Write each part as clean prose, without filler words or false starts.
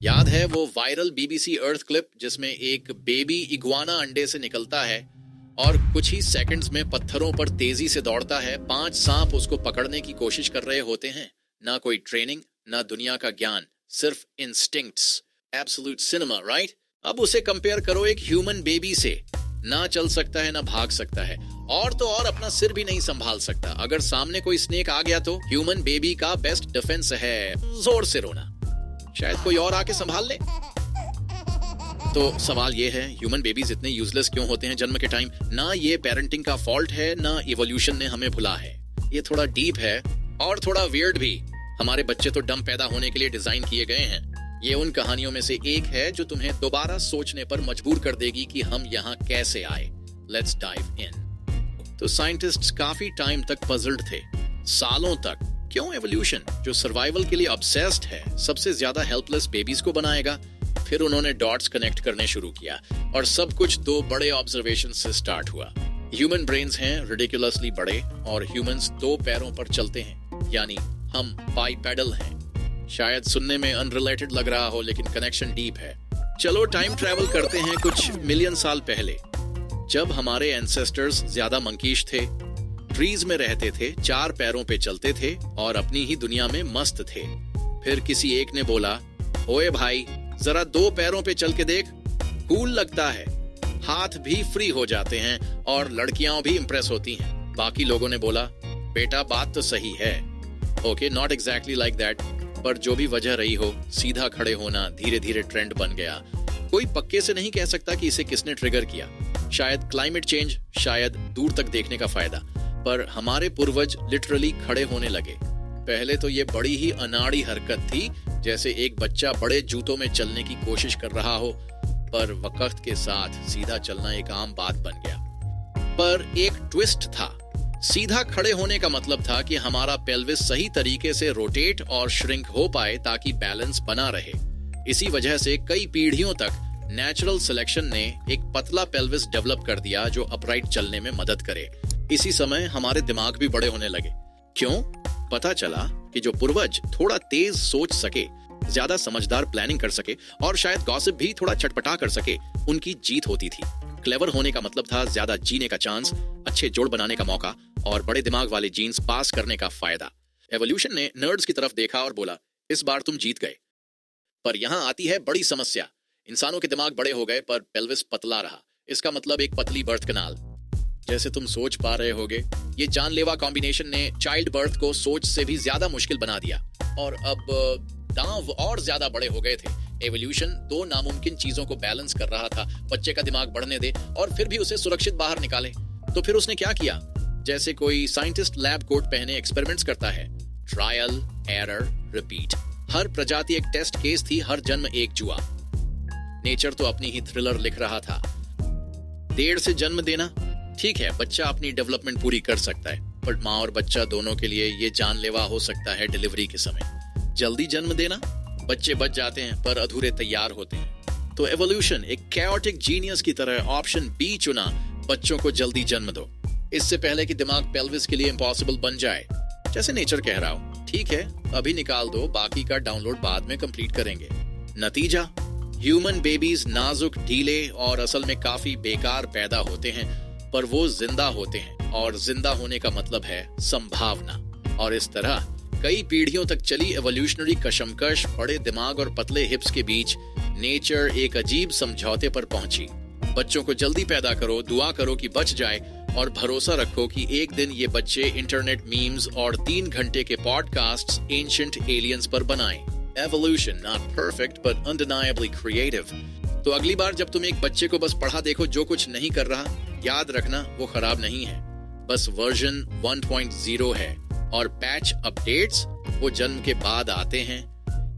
याद है वो वायरल बीबीसी अर्थ क्लिप जिसमें एक बेबी इग्वाना अंडे से निकलता है और कुछ ही सेकंड्स में पत्थरों पर तेजी से दौड़ता है। 5 सांप उसको पकड़ने की कोशिश कर रहे होते हैं। ना कोई ट्रेनिंग, ना दुनिया का ज्ञान, सिर्फ इंस्टिंक्ट्स। Absolute cinema, right? अब उसे कंपेयर करो एक ह्यूमन बेबी से। ना चल सकता है, ना भाग सकता है, और तो और अपना सिर भी नहीं संभाल सकता। अगर सामने कोई स्नेक आ गया तो ह्यूमन बेबी का बेस्ट डिफेंस है जोर से रोना। शायद कोई और आके संभाल ले। तो सवाल ये है, ह्यूमन बेबीज इतने यूजलेस क्यों होते हैं जन्म के टाइम? ना ये पेरेंटिंग का फॉल्ट है, ना इवोल्यूशन ने हमें भुला है। ये थोड़ा डीप है और थोड़ा वियर्ड भी। हमारे बच्चे तो डम पैदा होने के लिए डिजाइन किए गए हैं। ये उन कहानियों में से एक है जो तुम्हें दोबारा सोचने पर मजबूर कर देगी कि हम यहाँ कैसे आए। Let's dive in. तो साइंटिस्ट्स काफी टाइम तक पजल्ड थे, सालों तक। क्यों एवोल्यूशन, जो सर्वाइवल के लिए ऑब्सेस्ड है, सबसे ज्यादा हेल्पलेस बेबीज को बनाएगा? फिर उन्होंने डॉट्स कनेक्ट करने शुरू किया और सब कुछ 2 बड़े ऑब्जर्वेशन से स्टार्ट हुआ। ह्यूमन ब्रेन्स हैं रिडिकुलसली बड़े और ह्यूमंस 2 पैरों पर चलते हैं, यानी हम बाइपेडल हैं। शायद सुनने में अनरिलेटेड लग रहा हो, लेकिन कनेक्शन डीप है। चलो टाइम ट्रैवल करते हैं कुछ मिलियन साल पहले, जब हमारे एंसेस्टर्स ज्यादा मंकीश थे, ट्रीज में रहते थे, 4 पैरों पे चलते थे और अपनी ही दुनिया में मस्त थे। फिर किसी एक ने बोला, ओए भाई, जरा 2 पैरों पे चल के देख, कूल लगता है, हाथ भी फ्री हो जाते हैं और लड़कियां भी इंप्रेस होती हैं। बाकी लोगों ने बोला, बेटा बात तो सही है, okay not exactly like that, पर जो भी वजह रही हो, सीधा खड़े होना धीरे धीरे ट्रेंड बन गया। कोई पक्के से नहीं कह सकता कि इसे किसने ट्रिगर किया। शायद क्लाइमेट चेंज, शायद दूर तक देखने का फायदा, पर हमारे पूर्वज लिटरली खड़े होने लगे। पहले तो ये बड़ी ही अनाड़ी हरकत थी, जैसे एक बच्चा बड़े जूतों में चलने की कोशिश कर रहा हो, पर वक्त के साथ सीधा चलना एक आम बात बन गया। पर एक ट्विस्ट था। सीधा खड़े होने का मतलब था कि हमारा पेल्विस सही तरीके से रोटेट और श्रिंक हो पाए ताकि बैलेंस बना रहे। इसी वजह से कई पीढ़ियों तक नेचुरल सिलेक्शन ने एक पतला पेल्विस डेवलप कर दिया जो अपराइट चलने में मदद करे। इसी समय हमारे दिमाग भी बड़े होने लगे। क्यों? पता चला कि जो पूर्वज थोड़ा तेज सोच सके, ज्यादा समझदार प्लानिंग कर सके और शायद गॉसिप भी थोड़ा चटपटा कर सके, उनकी जीत होती थी। क्लेवर होने का मतलब था ज्यादा जीने का चांस, अच्छे जोड़ बनाने का मौका और बड़े दिमाग वाले जीन्स पास करने का फायदा। एवोल्यूशन ने नर्ड्स की तरफ देखा और बोला, इस बार तुम जीत गए। पर यहाँ आती है बड़ी समस्या। इंसानों के दिमाग बड़े हो गए पर पेल्विस पतला रहा। इसका मतलब एक पतली बर्थ कनाल। जैसे तुम सोच पा रहे होगे, ये जानलेवा कॉम्बिनेशन ने चाइल्ड बर्थ को सोच से भी ज्यादा मुश्किल बना दिया और अब दांव और ज्यादा बड़े हो गए थे। एवोल्यूशन 2 नामुमकिन चीजों को बैलेंस कर रहा था, बच्चे का दिमाग बढ़ने दे और फिर भी उसे सुरक्षित बाहर निकाले। तो फिर उसने क्या किया? जैसे कोई साइंटिस्ट लैब कोट पहने एक्सपेरिमेंट्स करता है। Trial, error, repeat. हर प्रजाति एक टेस्ट केस थी, हर जन्म एक जुआ। नेचर तो अपनी ही थ्रिलर लिख रहा था। देर से जन्म देना, ठीक है, बच्चा अपनी डेवलपमेंट पूरी कर सकता है, पर माँ और बच्चा दोनों के लिए ये जानलेवा हो सकता है डिलीवरी के समय। जल्दी जन्म देना, बच्चे बच जाते हैं पर अधूरे तैयार होते हैं। तो एवोल्यूशन एक कैओटिक जीनियस की तरह ऑप्शन बी चुना, बच्चों को जल्दी जन्म दो, इससे पहले कि दिमाग पेल्विस के लिए इम्पॉसिबल बन जाए। जैसे नेचर कह रहा हो, ठीक है अभी निकाल दो, बाकी का डाउनलोड बाद में कंप्लीट करेंगे। नतीजा, ह्यूमन बेबीज नाजुक, ढीले और असल में काफी बेकार पैदा होते हैं, पर वो जिंदा होते हैं और जिंदा होने का मतलब है संभावना। और इस तरह कई पीढ़ियों तक चली एवोल्यूशनरी कशमकश, बड़े दिमाग और पतले हिप्स के बीच नेचर एक अजीब समझौते पर पहुंची। बच्चों को जल्दी पैदा करो, दुआ करो कि बच जाए और भरोसा रखो कि एक दिन ये बच्चे इंटरनेट मीम्स और 3 घंटे के पॉडकास्ट्स एंशिएंट एलियंस पर बनाएं। Evolution not perfect but undeniably creative. तो अगली बार जब तुम एक बच्चे को बस पढ़ा देखो जो कुछ नहीं कर रहा, याद रखना वो खराब नहीं है, बस वर्जन 1.0 है और पैच अपडेट्स वो जन्म के बाद आते हैं।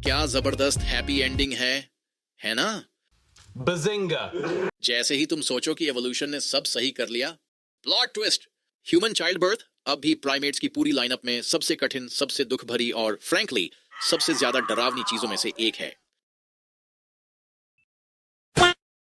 क्या जबरदस्त हैप्पी एंडिंग है ना? बजिंगा! जैसे ही तुम सोचो कि एवोल्यूशन ने सब सही कर लिया, plot twist, human child birth अब भी प्राइमेट्स की पूरी लाइनअप में सबसे कठिन, सबसे दुख भरी और फ्रैंकली सबसे ज्यादा डरावनी चीजों में से एक है।